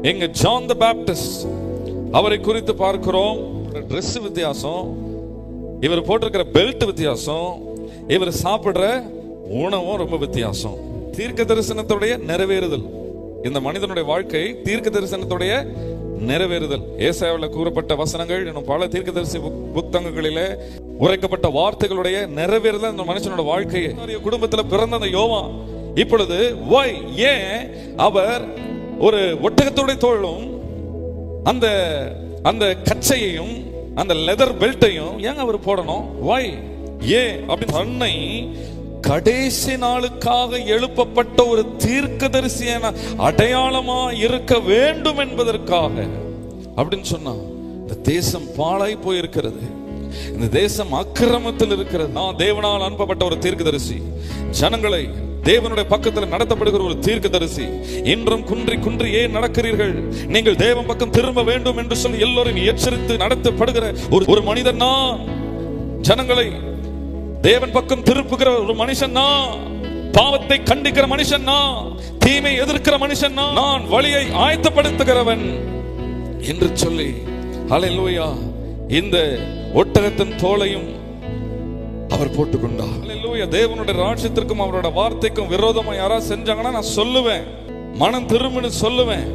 எங்க John the Baptist அவரை குறித்து பார்க்கிறோம். ட்ரெஸ் வித்தியாசம், இவர் போட்டிருக்கிற பெல்ட் வித்தியாசம், இவர் சாப்பிடுற உணவும் ரொம்ப வித்தியாசம். தீர்க்க தரிசனத்துடைய நிறைவேறுதல். இந்த மனிதனுடைய வாழ்க்கை தீர்க்க தரிசனத்துடைய நிறைவேறுதல். ஏசாயாவில் கூறப்பட்ட வசனங்கள் இன்னும் பல தீர்க்க தரிசி புத்தகங்களிலே உரைக்கப்பட்ட வார்த்தைகளுடைய நிறைவேறுதல் இந்த மனுஷனோட வாழ்க்கையை. குடும்பத்துல பிறந்த அந்த யோவான் இப்பொழுது ஏன் அவர் ஒரு ஒட்டகத்துடைய தோளும் அந்த அந்த கச்சையையும் அந்த லெதர் பெல்ட்டையும் ஏன் அவர் போடணும்? ஏன் அப்படி தன்னை கடைசி நாளுக்காக எழுப்பப்பட்ட ஒரு தீர்க்கதரிசியான அடையாளமா இருக்க வேண்டும் என்பதற்காக அப்படின்னு சொன்னா. இந்த தேசம் பாழாய் போயிருக்கிறது, இந்த தேசம் அக்கிரமத்தில் இருக்கிறது. நான் தேவனால் அனுப்பப்பட்ட ஒரு தீர்க்கதரிசி, ஜனங்களை தேவனுடைய பக்கத்தில் நடத்தப்படுகிற ஒரு தீர்க்கதரிசி. இன்றும் குன்றி குன்றி ஏன் நடக்கிறீர்கள், நீங்கள் தேவன் பக்கம் திரும்ப வேண்டும் என்று சொல்லி எல்லோரும் எச்சரித்து நடத்தப்படுகிற ஒரு மனிதன் நான். ஜனங்களை தேவன் பக்கம் திருப்புகிற ஒரு மனுஷன் நான், பாவத்தை கண்டிக்கிற மனுஷன் நான், தீமை எதிர்க்கிற மனுஷன் நான், வழியை ஆயத்தப்படுத்துகிறவன் என்று சொல்லி ஹல்லேலூயா இந்த ஒட்டகத்தின் தோலையும் அவர் போட்டுக்கொண்டார். ஹல்லேலூயா. தேவனுடைய ராஜ்யத்திற்கும் அவரோட வார்த்தைக்கும் விரோதமா யாராவது செஞ்சாங்கன்னா நான் சொல்லுவேன், மனம் திரும்புன்னு சொல்லுவேன்.